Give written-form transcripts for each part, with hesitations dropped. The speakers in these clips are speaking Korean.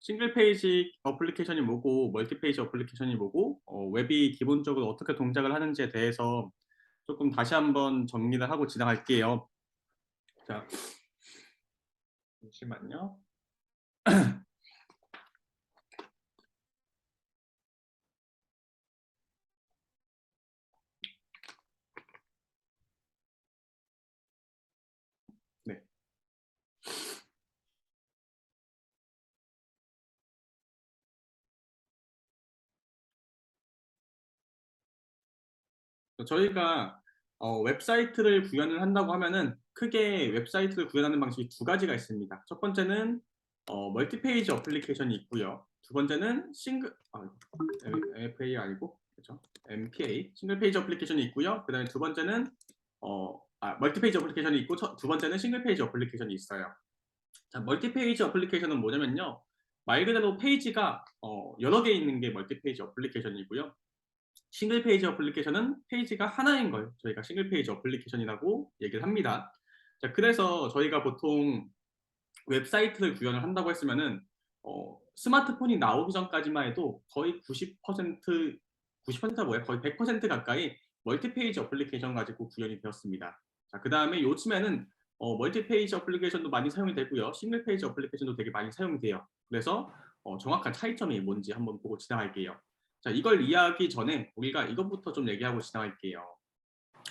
싱글 페이지 어플리케이션이 뭐고 멀티 페이지 어플리케이션이 뭐고 웹이 기본적으로 어떻게 동작을 하는지에 대해서 조금 다시 한번 정리를 하고 지나갈게요. 자, 잠시만요. 네. 저희가 웹사이트를 구현을 한다고 하면은 크게 웹사이트를 구현하는 방식이 두 가지가 있습니다. 첫 번째는 멀티페이지 어플리케이션이 있고요. 두 번째는 MFA 아니고 그렇죠? MPA 싱글 페이지 어플리케이션이 있고요. 그다음에 두 번째는 멀티페이지 어플리케이션이 있고 두 번째는 싱글 페이지 어플리케이션이 있어요. 자, 멀티페이지 어플리케이션은 뭐냐면요. 말 그대로 페이지가 여러 개 있는 게 멀티페이지 어플리케이션이고요. 싱글 페이지 어플리케이션은 페이지가 하나인 걸 저희가 싱글 페이지 어플리케이션이라고 얘기를 합니다. 자, 그래서 저희가 보통 웹사이트를 구현을 한다고 했으면은 스마트폰이 나오기 전까지만 해도 거의 90%가 뭐야? 거의 100% 가까이 멀티페이지 어플리케이션 가지고 구현이 되었습니다. 자, 그 다음에 요즘에는 멀티페이지 어플리케이션도 많이 사용이 되고요. 싱글 페이지 어플리케이션도 되게 많이 사용이 돼요. 그래서 정확한 차이점이 뭔지 한번 보고 지나갈게요. 자, 이걸 이해하기 전에 우리가 이것부터 좀 얘기하고 지나갈게요.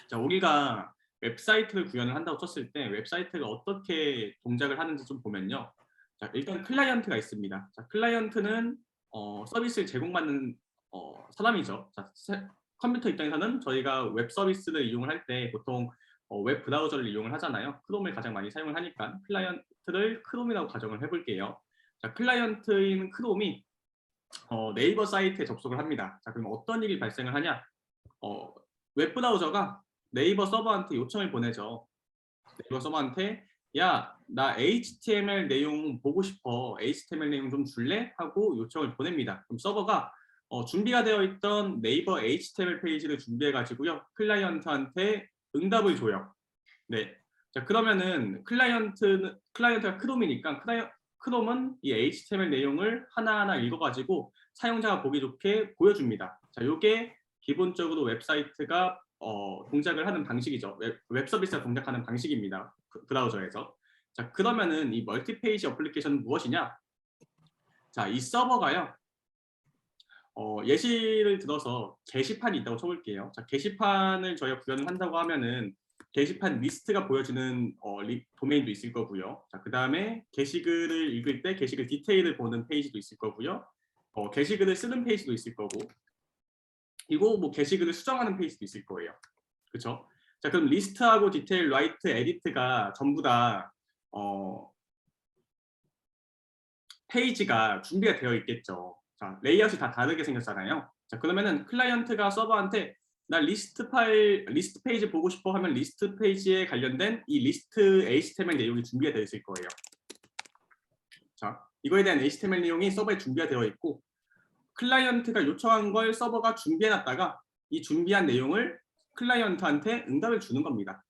자, 우리가 웹사이트를 구현을 한다고 쳤을 때 웹사이트가 어떻게 동작을 하는지 좀 보면요. 자, 일단 클라이언트가 있습니다. 자, 클라이언트는 서비스를 제공받는 사람이죠. 자, 컴퓨터 입장에서는 저희가 웹 서비스를 이용을 할 때 보통 웹 브라우저를 이용을 하잖아요. 크롬을 가장 많이 사용을 하니까 클라이언트를 크롬이라고 가정을 해볼게요. 자, 클라이언트인 크롬이 네이버 사이트에 접속을 합니다. 자, 그럼 어떤 일이 발생을 하냐? 웹 브라우저가 네이버 서버한테 요청을 보내죠. 네이버 서버한테 야, 나 HTML 내용 보고 싶어. HTML 내용 좀 줄래? 하고 요청을 보냅니다. 그럼 서버가 준비가 되어 있던 네이버 HTML 페이지를 준비해 가지고요. 클라이언트한테 응답을 줘요. 네. 자, 그러면은 클라이언트가 크롬이니까 크롬은 이 HTML 내용을 하나하나 읽어가지고 사용자가 보기 좋게 보여줍니다. 자, 요게 기본적으로 웹사이트가 동작을 하는 방식이죠. 웹 서비스가 동작하는 방식입니다. 브라우저에서. 자, 그러면은 이 멀티페이지 어플리케이션은 무엇이냐? 자, 이 서버가요. 예시를 들어서 게시판이 있다고 쳐볼게요. 자, 게시판을 저희가 구현을 한다고 하면은 게시판 리스트가 보여지는 도메인도 있을 거고요. 자, 그 다음에 게시글을 읽을 때 게시글 디테일을 보는 페이지도 있을 거고요. 게시글을 쓰는 페이지도 있을 거고, 그리고 뭐 게시글을 수정하는 페이지도 있을 거예요. 그렇죠? 자, 그럼 리스트하고 디테일, 라이트, 에디트가 전부 다 페이지가 준비가 되어 있겠죠. 자, 레이아웃이 다 다르게 생겼잖아요. 자, 그러면은 클라이언트가 서버한테 나 리스트 페이지 보고 싶어 하면 리스트 페이지에 관련된 이 리스트 HTML 내용이 준비가 되어 있을 거예요. 자, 이거에 대한 HTML 내용이 서버에 준비가 되어 있고 클라이언트가 요청한 걸 서버가 준비해놨다가 이 준비한 내용을 클라이언트한테 응답을 주는 겁니다.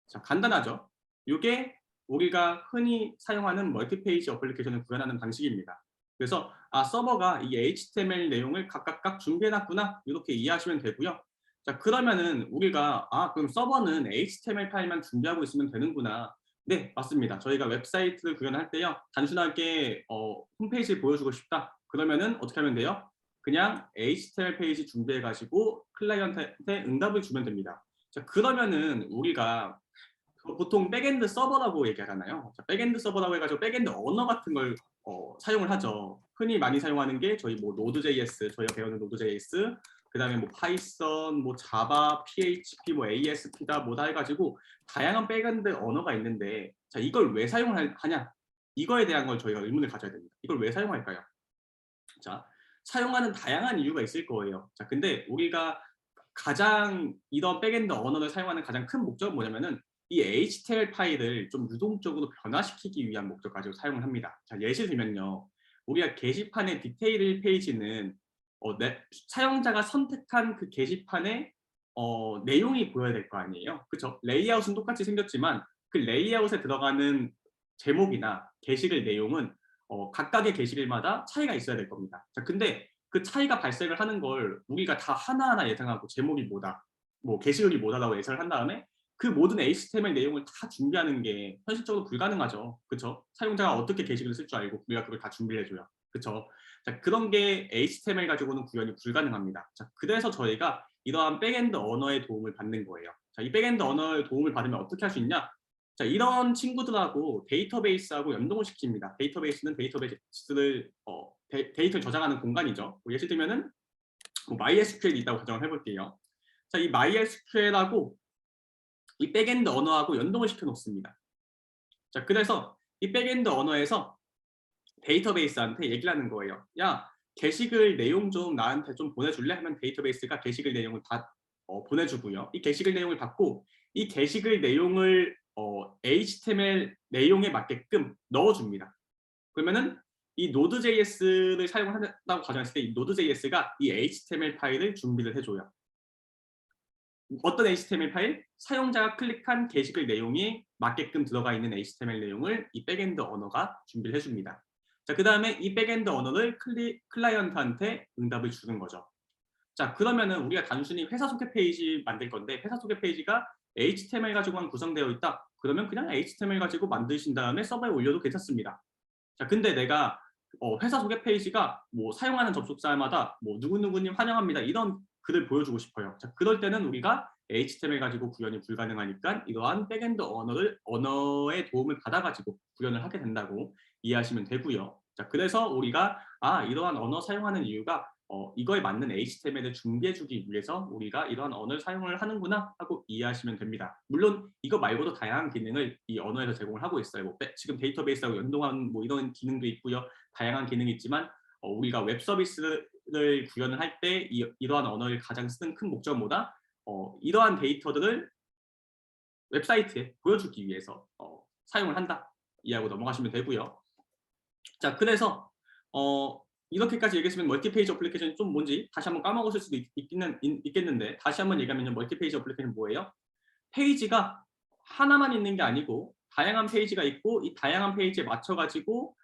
자, 간단하죠? 이게 우리가 흔히 사용하는 멀티페이지 어플리케이션을 구현하는 방식입니다. 그래서 서버가 이 HTML 내용을 각각 준비해놨구나 이렇게 이해하시면 되고요. 자, 그러면은 우리가 그럼 서버는 HTML 파일만 준비하고 있으면 되는구나. 네, 맞습니다. 저희가 웹사이트를 구현할 때요. 단순하게 홈페이지를 보여주고 싶다. 그러면은 어떻게 하면 돼요? 그냥 HTML 페이지 준비해가지고 클라이언트한테 응답을 주면 됩니다. 자, 그러면은 우리가 보통 백엔드 서버라고 얘기하잖아요. 자, 백엔드 서버라고 해가지고 백엔드 언어 같은 걸 사용을 하죠. 흔히 많이 사용하는 게 저희 뭐 노드.js, 저희가 배우는 노드.js, 그 다음에 뭐 파이썬, 뭐 자바, PHP, 뭐 ASP다 뭐다 해가지고 다양한 백엔드 언어가 있는데 자, 이걸 왜 사용하냐? 이거에 대한 걸 저희가 의문을 가져야 됩니다. 이걸 왜 사용할까요? 자, 사용하는 다양한 이유가 있을 거예요. 자, 근데 우리가 가장 이런 백엔드 언어를 사용하는 가장 큰 목적은 뭐냐면은 이 HTML 파일을 좀 유동적으로 변화시키기 위한 목적 가지고 사용을 합니다. 자, 예시 들면요. 우리가 게시판의 디테일 페이지는 사용자가 선택한 그 게시판의 내용이 보여야 될 거 아니에요. 그렇죠? 레이아웃은 똑같이 생겼지만 그 레이아웃에 들어가는 제목이나 게시글 내용은 각각의 게시글마다 차이가 있어야 될 겁니다. 자, 근데 그 차이가 발생을 하는 걸 우리가 다 하나하나 예상하고 제목이 뭐다, 뭐 게시글이 뭐다라고 예상을 한 다음에 그 모든 HTML 내용을 다 준비하는 게 현실적으로 불가능하죠. 그렇죠? 사용자가 어떻게 게시글을 쓸 줄 알고 우리가 그걸 다 준비를 해줘요. 그렇죠? 자, 그런 게 HTML 가지고는 구현이 불가능합니다. 자, 그래서 저희가 이러한 백엔드 언어의 도움을 받는 거예요. 자, 이 백엔드 언어의 도움을 받으면 어떻게 할 수 있냐? 자, 이런 친구들하고 데이터베이스하고 연동을 시킵니다. 데이터베이스는 데이터베이스를 데이터를 저장하는 공간이죠. 뭐 예를 들면은 뭐 MySQL이 있다고 가정을 해볼게요. 자, 이 MySQL하고 이 백엔드 언어하고 연동을 시켜 놓습니다. 자, 그래서 이 백엔드 언어에서 데이터베이스한테 얘기를 하는 거예요. 야, 게시글 내용 좀 나한테 좀 보내줄래? 하면 데이터베이스가 게시글 내용을 다 보내주고요. 이 게시글 내용을 받고 이 게시글 내용을 HTML 내용에 맞게끔 넣어줍니다. 그러면은 이 Node.js를 사용한다고 가정했을 때 이 Node.js가 이 HTML 파일을 준비를 해줘요. 어떤 HTML 파일? 사용자가 클릭한 게시글 내용이 맞게끔 들어가 있는 HTML 내용을 이 백엔드 언어가 준비를 해줍니다. 자, 그 다음에 이 백엔드 언어를 클라이언트한테 응답을 주는 거죠. 자, 그러면은 우리가 단순히 회사 소개 페이지 만들 건데 회사 소개 페이지가 HTML 가지고만 구성되어 있다. 그러면 그냥 HTML 가지고 만드신 다음에 서버에 올려도 괜찮습니다. 자, 근데 내가 회사 소개 페이지가 뭐 사용하는 접속자마다 뭐 누구누구님 환영합니다, 이런 글을 보여주고 싶어요. 자, 그럴 때는 우리가 HTML 가지고 구현이 불가능하니까 이러한 백엔드 언어의 도움을 받아가지고 구현을 하게 된다고 이해하시면 되고요. 자, 그래서 우리가 이러한 언어 사용하는 이유가 이거에 맞는 HTML을 준비해주기 위해서 우리가 이러한 언어를 사용을 하는구나 하고 이해하시면 됩니다. 물론 이거 말고도 다양한 기능을 이 언어에서 제공을 하고 있어요. 뭐 지금 데이터베이스하고 연동한 뭐 이런 기능도 있고요. 다양한 기능이 있지만 우리가 웹 서비스를 구현을 할 때 이러한 언어를 가장 쓰는 큰 목적은 뭐다? 이러한 데이터들을 웹사이트에 보여주기 위해서 사용을 한다. 이해하고 넘어가시면 되고요. 자, 그래서 이렇게까지 얘기했으면 멀티페이지 어플리케이션이 좀 뭔지 다시 한번 까먹었을 수도 있겠는데 다시 한번 얘기하면 멀티페이지 어플리케이션 뭐예요? 페이지가 하나만 있는 게 아니고 다양한 페이지가 있고 이 다양한 페이지에 맞춰가지고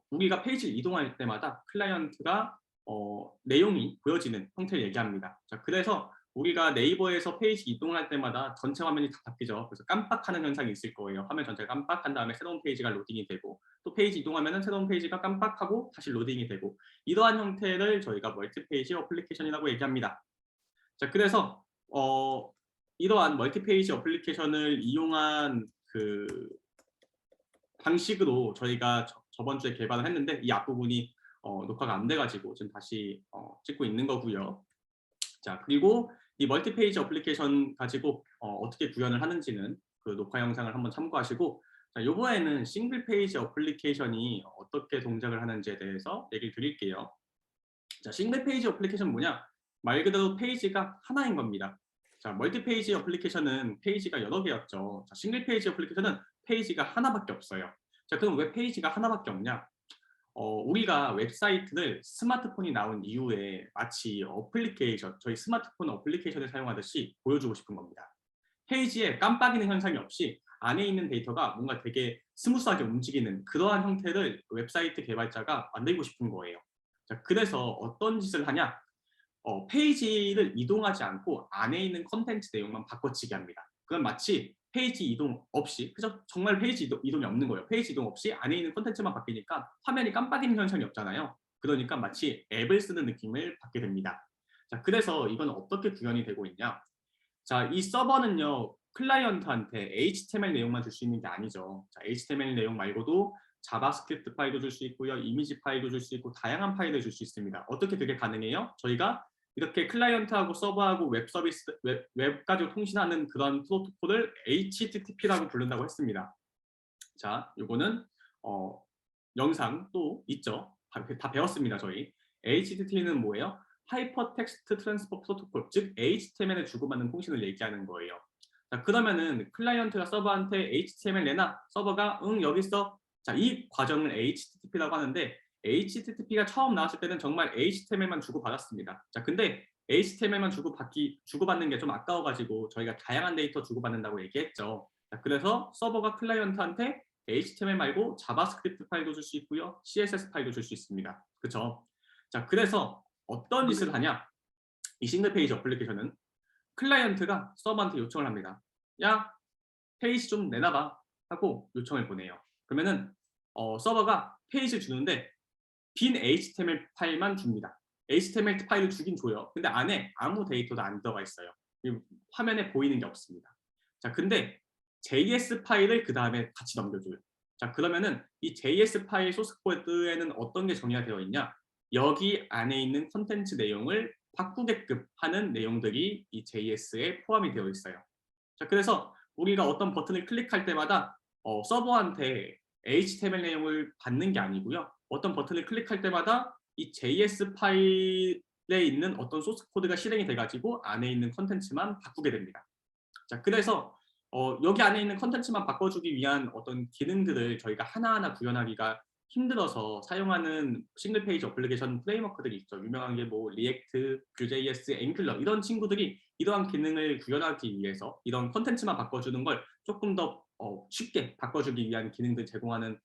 우리가 페이지를 이동할 때마다 클라이언트가 내용이 보여지는 형태를 얘기합니다. 자, 그래서 우리가 네이버에서 페이지 이동을 할 때마다 전체 화면이 다 바뀌죠. 그래서 깜빡하는 현상이 있을 거예요. 화면 전체가 깜빡한 다음에 새로운 페이지가 로딩이 되고 또 페이지 이동하면 새로운 페이지가 깜빡하고 다시 로딩이 되고 이러한 형태를 저희가 멀티페이지 어플리케이션이라고 얘기합니다. 자, 그래서 이러한 멀티페이지 어플리케이션을 이용한 그 방식으로 저희가 저번 주에 개발을 했는데 이 앞부분이 녹화가 안 돼가지고 지금 다시 찍고 있는 거고요. 자, 그리고 이 멀티페이지 어플리케이션 가지고 어떻게 구현을 하는지는 그 녹화 영상을 한번 참고하시고, 자, 이번에는 싱글 페이지 어플리케이션이 어떻게 동작을 하는지에 대해서 얘기를 드릴게요. 자, 싱글 페이지 어플리케이션은 뭐냐? 말 그대로 페이지가 하나인 겁니다. 자, 멀티페이지 어플리케이션은 페이지가 여러 개였죠. 자, 싱글 페이지 어플리케이션은 페이지가 하나밖에 없어요. 자, 그럼 왜 페이지가 하나밖에 없냐? 우리가 웹사이트를 스마트폰이 나온 이후에 마치 어플리케이션, 저희 스마트폰 어플리케이션을 사용하듯이 보여주고 싶은 겁니다. 페이지에 깜빡이는 현상이 없이 안에 있는 데이터가 뭔가 되게 스무스하게 움직이는 그러한 형태를 웹사이트 개발자가 만들고 싶은 거예요. 자, 그래서 어떤 짓을 하냐? 페이지를 이동하지 않고 안에 있는 컨텐츠 내용만 바꿔치기 합니다. 그럼 마치 페이지 이동 없이, 그죠? 정말 페이지 이동이 없는 거예요. 페이지 이동 없이 안에 있는 컨텐츠만 바뀌니까 화면이 깜빡이는 현상이 없잖아요. 그러니까 마치 앱을 쓰는 느낌을 받게 됩니다. 자, 그래서 이건 어떻게 구현이 되고 있냐? 자, 이 서버는요, 클라이언트한테 HTML 내용만 줄 수 있는 게 아니죠. 자, HTML 내용 말고도 자바스크립트 파일도 줄 수 있고요, 이미지 파일도 줄 수 있고 다양한 파일을 줄 수 있습니다. 어떻게 그게 가능해요? 저희가 이렇게 클라이언트하고 서버하고 웹 서비스, 웹 가지고 통신하는 그런 프로토콜을 HTTP라고 부른다고 했습니다. 자, 요거는 영상 또 있죠. 다 배웠습니다, 저희. HTTP는 뭐예요? 하이퍼텍스트 트랜스퍼 프로토콜, 즉 HTML을 주고받는 통신을 얘기하는 거예요. 자, 그러면은 클라이언트가 서버한테 HTML 내놔, 서버가 응 여기 있어. 자, 이 과정을 HTTP라고 하는데 HTTP가 처음 나왔을 때는 정말 HTML만 주고받았습니다. 자, 근데 HTML만 주고받는 게 좀 아까워가지고 저희가 다양한 데이터 주고받는다고 얘기했죠. 자, 그래서 서버가 클라이언트한테 HTML 말고 자바스크립트 파일도 줄 수 있고요. CSS 파일도 줄 수 있습니다. 그쵸? 자, 그래서 어떤 짓을 하냐? 이 싱글 페이지 어플리케이션은 클라이언트가 서버한테 요청을 합니다. 야, 페이지 좀 내놔봐 하고 요청을 보내요. 그러면은 서버가 페이지를 주는데 빈 HTML 파일만 줍니다. HTML 파일을 주긴 줘요. 근데 안에 아무 데이터도 안 들어가 있어요. 화면에 보이는 게 없습니다. 자, 근데 JS 파일을 그 다음에 같이 넘겨줘요. 자, 그러면은 이 JS 파일 소스 코드에는 어떤 게 정의가 되어 있냐? 여기 안에 있는 컨텐츠 내용을 바꾸게끔 하는 내용들이 이 JS에 포함이 되어 있어요. 자, 그래서 우리가 어떤 버튼을 클릭할 때마다 서버한테 HTML 내용을 받는 게 아니고요. 어떤 버튼을 클릭할 때마다 이 JS 파일에 있는 어떤 소스 코드가 실행이 돼가지고 안에 있는 컨텐츠만 바꾸게 됩니다. 자, 그래서 여기 안에 있는 컨텐츠만 바꿔주기 위한 어떤 기능들을 저희가 하나하나 구현하기가 힘들어서 사용하는 싱글 페이지 어플리케이션 프레임워크들이 있죠. 유명한 게 뭐 리액트, Vue.js, 앵글러 이런 친구들이 이러한 기능을 구현하기 위해서 이런 컨텐츠만 바꿔주는 걸 조금 더 쉽게 바꿔주기 위한 기능들 제공하는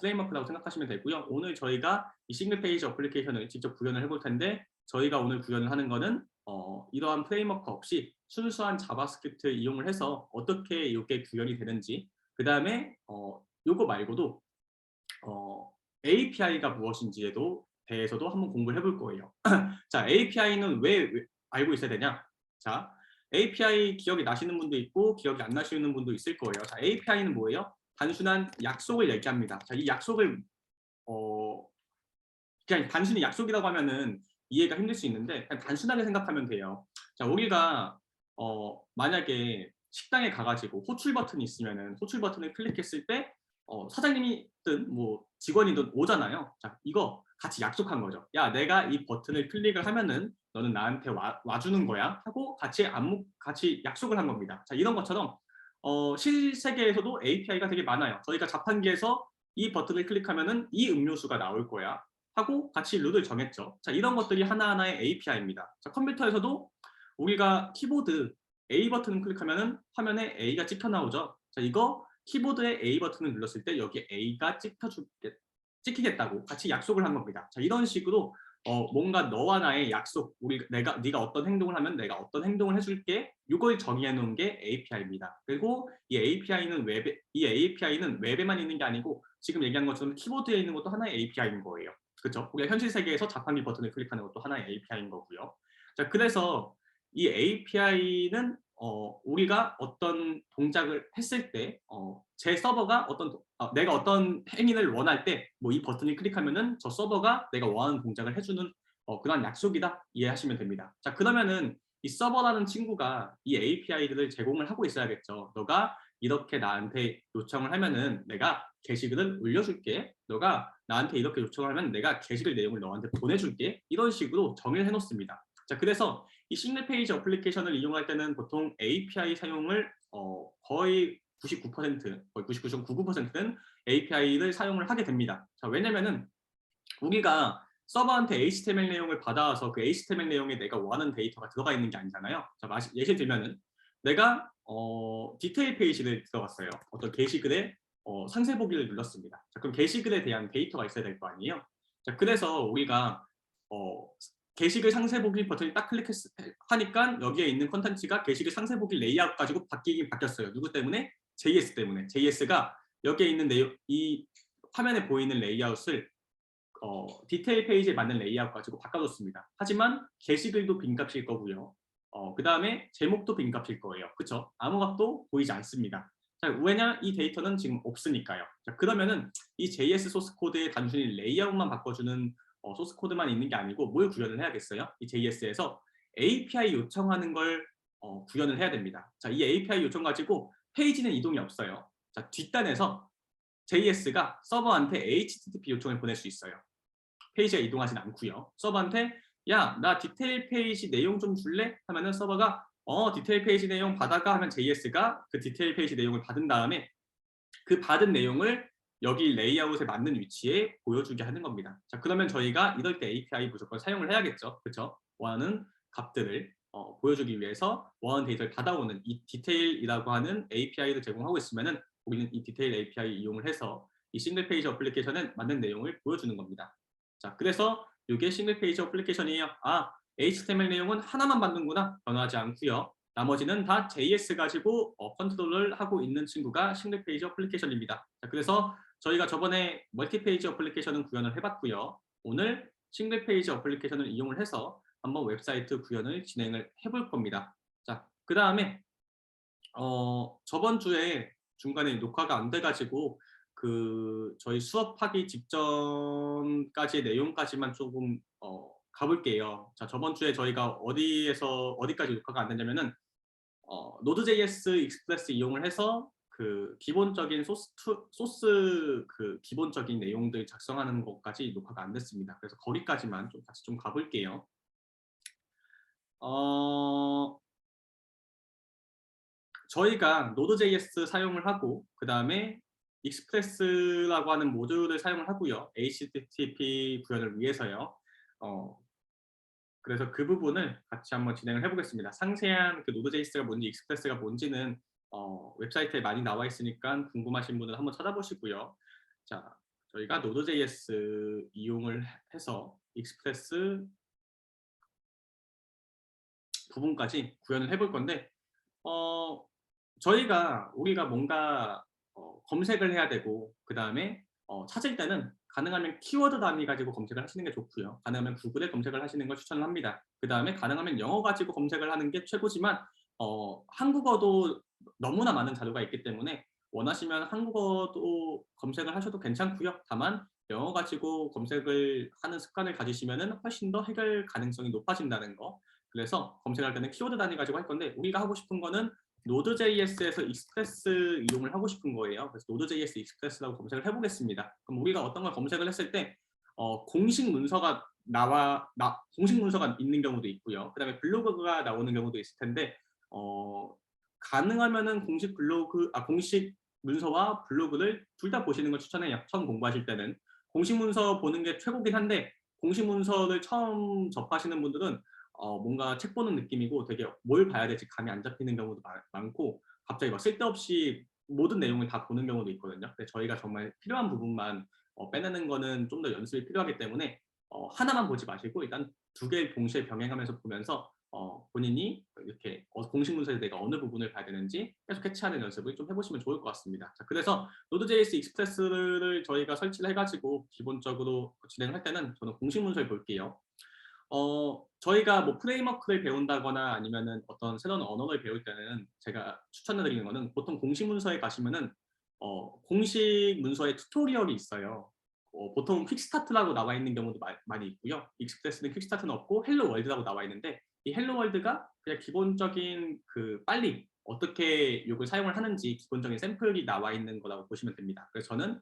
프레임워크라고 생각하시면 되고요. 오늘 저희가 이 싱글 페이지 어플리케이션을 직접 구현을 해볼 텐데 저희가 오늘 구현을 하는 거는 이러한 프레임워크 없이 순수한 자바스크립트 이용을 해서 어떻게 이게 구현이 되는지 그 다음에 요거 말고도 API가 무엇인지에도 대해서도 한번 공부를 해볼 거예요. 자, API는 왜 알고 있어야 되냐? 자, API 기억이 나시는 분도 있고 기억이 안 나시는 분도 있을 거예요. 자, API는 뭐예요? 단순한 약속을 얘기합니다. 자, 이 약속을 그냥 단순히 약속이라고 하면은 이해가 힘들 수 있는데 그냥 단순하게 생각하면 돼요. 자, 우리가 만약에 식당에 가가지고 호출 버튼이 있으면은 호출 버튼을 클릭했을 때 사장님이든 뭐 직원이든 오잖아요. 자, 이거 같이 약속한 거죠. 야, 내가 이 버튼을 클릭을 하면은 너는 나한테 와주는 거야 하고 같이 약속을 한 겁니다. 자, 이런 것처럼 실세계에서도 API가 되게 많아요. 저희가 자판기에서 이 버튼을 클릭하면은 이 음료수가 나올 거야 하고 같이 룰을 정했죠. 자, 이런 것들이 하나하나의 API입니다. 자, 컴퓨터에서도 우리가 키보드 A 버튼을 클릭하면은 화면에 A가 찍혀 나오죠. 자, 이거 키보드에 A 버튼을 눌렀을 때 여기 A가 찍히겠다고 같이 약속을 한 겁니다. 자, 이런 식으로 뭔가 너와 나의 약속, 네가 어떤 행동을 하면 내가 어떤 행동을 해줄게, 이걸 정의해 놓은 게 API입니다. 그리고 이 API는 웹에만 있는 게 아니고 지금 얘기한 것처럼 키보드에 있는 것도 하나의 API인 거예요. 그렇죠? 우리가 현실 세계에서 자판기 버튼을 클릭하는 것도 하나의 API인 거고요. 자, 그래서 이 API는 우리가 어떤 동작을 했을 때 제 서버가 내가 어떤 행위를 원할 때 뭐 이 버튼을 클릭하면은 저 서버가 내가 원하는 동작을 해주는 그런 약속이다 이해하시면 됩니다. 자, 그러면은 이 서버라는 친구가 이 API들을 제공을 하고 있어야겠죠. 너가 이렇게 나한테 요청을 하면은 내가 게시글을 올려줄게. 너가 나한테 이렇게 요청을 하면 내가 게시글 내용을 너한테 보내줄게. 이런 식으로 정의를 해놓습니다. 자, 그래서 이 싱글 페이지 어플리케이션을 이용할 때는 보통 API 사용을 거의 99%, 거의 99.99%는 API를 사용을 하게 됩니다. 자, 왜냐면은 우리가 서버한테 HTML 내용을 받아와서 그 HTML 내용에 내가 원하는 데이터가 들어가 있는 게 아니잖아요. 자, 예를 들면은 내가 디테일 페이지를 들어갔어요. 어떤 게시글에 상세 보기를 눌렀습니다. 자, 그럼 게시글에 대한 데이터가 있어야 될 거 아니에요. 자, 그래서 우리가 게시글 상세 보기 버튼을 딱 클릭하니까 여기에 있는 컨텐츠가 게시글 상세 보기 레이아웃 가지고 바뀌었어요. 누구 때문에? JS 때문에. JS가 여기에 있는 이 화면에 보이는 레이아웃을 디테일 페이지에 맞는 레이아웃 가지고 바꿔줬습니다. 하지만 게시글도 빈값일 거고요. 그 다음에 제목도 빈값일 거예요. 그쵸? 아무 값도 보이지 않습니다. 자, 왜냐? 이 데이터는 지금 없으니까요. 자, 그러면은 이 JS 소스 코드에 단순히 레이아웃만 바꿔주는 소스 코드만 있는 게 아니고 뭘 구현을 해야겠어요? 이 JS에서 API 요청하는 걸 구현을 해야 됩니다. 자, 이 API 요청 가지고 페이지는 이동이 없어요. 자, 뒷단에서 JS가 서버한테 HTTP 요청을 보낼 수 있어요. 페이지가 이동하진 않고요. 서버한테 야, 나 디테일 페이지 내용 좀 줄래? 하면은 서버가 디테일 페이지 내용 받아가 하면 JS가 그 디테일 페이지 내용을 받은 다음에 그 받은 내용을 여기 레이아웃에 맞는 위치에 보여주게 하는 겁니다. 자, 그러면 저희가 이럴 때 API 무조건 사용을 해야겠죠. 그렇죠? 원하는 값들을 보여주기 위해서 원하는 데이터를 받아오는 이 디테일이라고 하는 API를 제공하고 있으면은 우리는 이 디테일 API 이용을 해서 이 싱글 페이지 어플리케이션은 맞는 내용을 보여주는 겁니다. 자, 그래서 이게 싱글 페이지 어플리케이션이에요. 아, HTML 내용은 하나만 만드는구나. 변화하지 않고요. 나머지는 다 JS 가지고 컨트롤을 하고 있는 친구가 싱글 페이지 어플리케이션입니다. 자, 그래서 저희가 저번에 멀티 페이지 어플리케이션은 구현을 해봤고요. 오늘 싱글 페이지 어플리케이션을 이용을 해서 한번 웹사이트 구현을 진행을 해볼 겁니다. 자, 그 다음에 저번 주에 중간에 녹화가 안 돼가지고 저희 수업하기 직전까지의 내용까지만 조금 가볼게요. 자, 저번 주에 저희가 어디까지 녹화가 안 됐냐면은 노드.js 익스프레스 이용을 해서 그 기본적인 소스 기본적인 내용들 작성하는 것까지 녹화가 안 됐습니다. 그래서 거기까지만 좀 같이 좀 가볼게요. 저희가 노드.js 사용을 하고 그 다음에 익스프레스라고 하는 모듈을 사용을 하고요. HTTP 구현을 위해서요. 그래서 그 부분을 같이 한번 진행을 해보겠습니다. 상세한 그 노드.js가 뭔지 익스프레스가 뭔지는 웹사이트에 많이 나와 있으니까 궁금하신 분은 한번 찾아보시고요. 자, 저희가 노드.js 이용을 해서 익스프레스 부분까지 구현을 해볼 건데 우리가 뭔가 검색을 해야 되고 그 다음에 찾을 때는 가능하면 키워드 단위 가지고 검색을 하시는 게 좋고요. 가능하면 구글에 검색을 하시는 걸 추천을 합니다. 그 다음에 가능하면 영어 가지고 검색을 하는 게 최고지만 한국어도 너무나 많은 자료가 있기 때문에 원하시면 한국어도 검색을 하셔도 괜찮고요. 다만 영어 가지고 검색을 하는 습관을 가지시면 훨씬 더 해결 가능성이 높아진다는 거. 그래서 검색할 때는 키워드 단위 가지고 할 건데 우리가 하고 싶은 거는 노드.js에서 익스프레스 이용을 하고 싶은 거예요. 그래서 노드.js 익스프레스라고 검색을 해보겠습니다. 그럼 우리가 어떤 걸 검색을 했을 때 공식 문서가 공식 문서가 있는 경우도 있고요. 그 다음에 블로그가 나오는 경우도 있을 텐데 가능하면은 공식 문서와 블로그를 둘 다 보시는 걸 추천해요. 처음 공부하실 때는 공식 문서 보는 게 최고긴 한데 공식 문서를 처음 접하시는 분들은 뭔가 책 보는 느낌이고 되게 뭘 봐야 될지 감이 안 잡히는 경우도 많고 갑자기 막 쓸데없이 모든 내용을 다 보는 경우도 있거든요. 근데 저희가 정말 필요한 부분만 빼내는 거는 좀 더 연습이 필요하기 때문에 하나만 보지 마시고 일단 두 개를 동시에 병행하면서 보면서 본인이 이렇게 공식 문서에서 내가 어느 부분을 봐야 되는지 계속 캐치하는 연습을 좀 해보시면 좋을 것 같습니다. 자, 그래서 노드.js 익스프레스를 저희가 설치를 해가지고 기본적으로 진행할 때는 저는 공식 문서를 볼게요. 저희가 뭐 프레임워크를 배운다거나 아니면은 어떤 새로운 언어를 배울 때는 제가 추천해 드리는 거는 보통 공식 문서에 가시면은 공식 문서에 튜토리얼이 있어요. 보통 퀵스타트라고 나와 있는 경우도 많이 있고요. 익스프레스는 퀵스타트는 없고 헬로 월드라고 나와 있는데 이 헬로 월드가 그냥 기본적인 빨리 어떻게 이걸 사용을 하는지 기본적인 샘플이 나와 있는 거라고 보시면 됩니다. 그래서 저는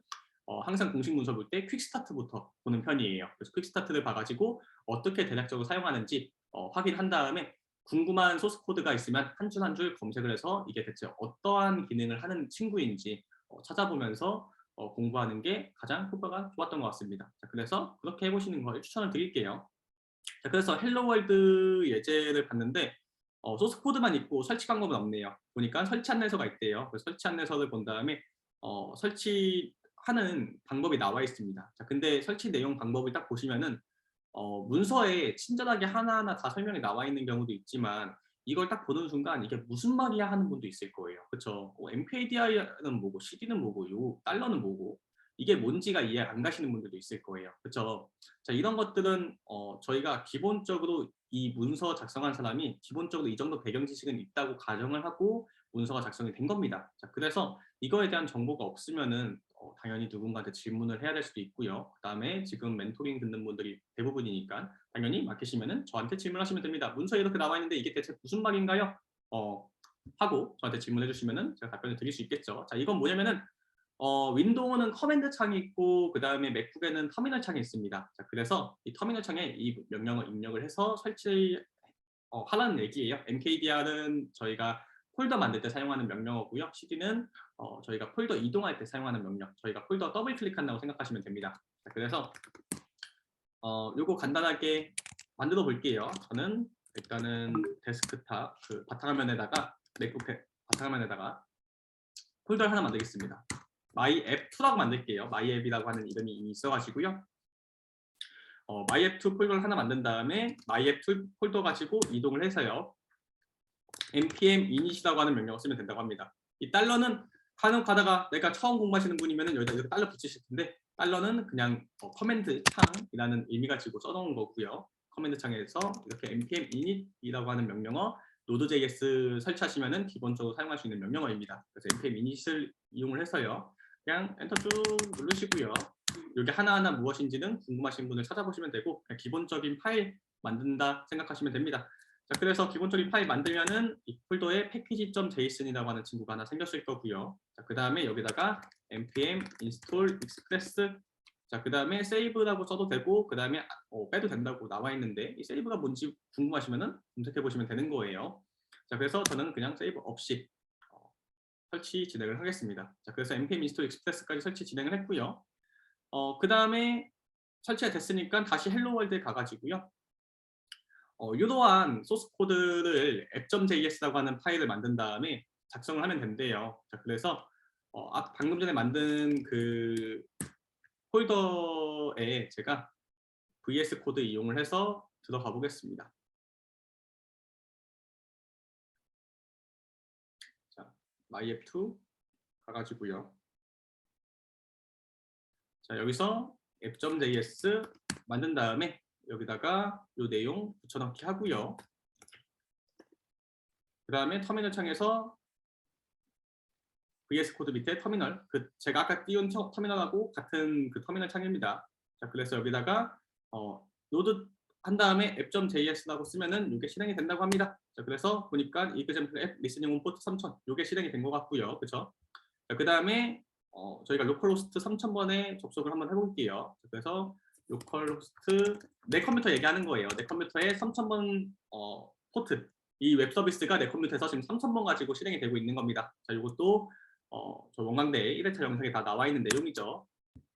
항상 공식 문서 볼 때 퀵스타트부터 보는 편이에요. 그래서 퀵스타트를 봐가지고 어떻게 대략적으로 사용하는지 확인한 다음에 궁금한 소스 코드가 있으면 한 줄 한 줄 검색을 해서 이게 대체 어떠한 기능을 하는 친구인지 찾아보면서 공부하는 게 가장 효과가 좋았던 것 같습니다. 자, 그래서 그렇게 해보시는 걸 추천을 드릴게요. 자, 그래서 헬로 월드 예제를 봤는데 소스 코드만 있고 설치 방법은 없네요. 보니까 설치 안내서가 있대요. 그래서 설치 안내서를 본 다음에 설치하는 방법이 나와 있습니다. 자, 근데 설치 내용 방법을 딱 보시면은 문서에 친절하게 하나하나 다 설명이 나와 있는 경우도 있지만 이걸 딱 보는 순간 이게 무슨 말이야 하는 분도 있을 거예요. 그렇죠? MKDI는 뭐고 CD는 뭐고 요 달러는 뭐고 이게 뭔지가 이해 안 가시는 분들도 있을 거예요. 그렇죠? 자, 이런 것들은 저희가 기본적으로 이 문서 작성한 사람이 기본적으로 이 정도 배경 지식은 있다고 가정을 하고 문서가 작성이 된 겁니다. 자, 그래서 이거에 대한 정보가 없으면은 당연히 누군가한테 질문을 해야 될 수도 있고요. 그 다음에 지금 멘토링 듣는 분들이 대부분이니까 당연히 맡기시면은 저한테 질문하시면 됩니다. 문서에 이렇게 나와 있는데 이게 대체 무슨 말인가요? 하고 저한테 질문해 주시면은 제가 답변을 드릴 수 있겠죠. 자, 이건 뭐냐면은 윈도우는 커맨드 창이 있고 그 다음에 맥북에는 터미널 창이 있습니다. 자, 그래서 이 터미널 창에 이 명령을 입력을 해서 하라는 얘기예요. mkdir은 저희가 폴더 만들 때 사용하는 명령어고요. cd는 저희가 폴더 이동할 때 사용하는 명령. 저희가 폴더 더블 클릭한다고 생각하시면 됩니다. 자, 그래서 요거 간단하게 만들어 볼게요. 저는 일단은 데스크탑 바탕화면에다가 맥북 바탕화면에다가 폴더를 하나 만들겠습니다. myApp2라고 만들게요. myApp이라고 하는 이름이 이미 있어가지고요. myApp2 폴더를 하나 만든 다음에 myApp2 폴더 가지고 이동을 해서요. npm init이라고 하는 명령을 쓰면 된다고 합니다. 이 달러는 간혹 가다가 내가 처음 공부하시는 분이면 여기다 이렇게 달러 붙이실 텐데, 달러는 그냥 커맨드 창이라는 의미 가지고 써놓은 거고요. 커맨드 창에서 이렇게 npm init이라고 하는 명령어 Node.js 설치하시면은 기본적으로 사용할 수 있는 명령어입니다. 그래서 npm init을 이용을 해서요. 그냥 엔터 쭉 누르시고요. 여기 하나하나 무엇인지는 궁금하신 분을 찾아보시면 되고, 그냥 기본적인 파일 만든다 생각하시면 됩니다. 자, 그래서 기본적인 파일 만들면은 이 폴더에 package.json이라고 하는 친구가 하나 생겼을 거고요. 자, 그 다음에 여기다가 npm install express, 자, 그 다음에 save라고 써도 되고, 그 다음에 빼도 된다고 나와 있는데, 이 save가 뭔지 궁금하시면은 검색해 보시면 되는 거예요. 자, 그래서 저는 그냥 save 없이 설치 진행을 하겠습니다. 자, 그래서 npm install express까지 설치 진행을 했고요. 그 다음에 설치가 됐으니까 다시 헬로 월드에 가가지고요. 유도한 소스 코드를 app.js라고 하는 파일을 만든 다음에 작성을 하면 된대요. 자, 그래서 방금 전에 만든 그 폴더에 제가 VS 코드 이용을 해서 들어가 보겠습니다. 자, myApp2 가가지고요. 자, 여기서 app.js 만든 다음에 여기다가 이 내용 붙여넣기 하고요. 그 다음에 터미널 창에서 VS 코드 밑에 터미널, 제가 아까 띄운 터미널하고 같은 그 터미널 창입니다. 자, 그래서 여기다가 노드 한 다음에 app.js라고 쓰면은 이게 실행이 된다고 합니다. 자, 그래서 보니까 example app listening on port 3000 이게 실행이 된 것 같고요. 그렇죠? 그 다음에 저희가 로컬호스트 3000번에 접속을 한번 해볼게요. 자, 그래서 로컬호스트 내 컴퓨터 얘기하는 거예요. 내 컴퓨터에 3000번 포트, 이 웹 서비스가 내 컴퓨터에서 지금 3000번 가지고 실행이 되고 있는 겁니다. 자, 이것도 저 원광대 1회차 영상에 다 나와 있는 내용이죠.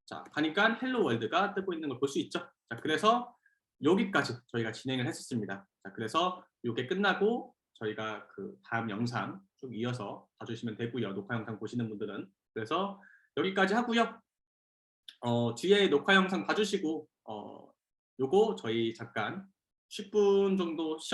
자, 가니까 헬로 월드가 뜨고 있는 걸 볼 수 있죠. 자, 그래서 여기까지 저희가 진행을 했었습니다. 자, 그래서 이게 끝나고 저희가 그 다음 영상 쭉 이어서 봐주시면 되고요. 녹화 영상 보시는 분들은. 그래서 여기까지 하고요. 뒤에 녹화 영상 봐주시고 요거 저희 잠깐 10분 정도 쉬어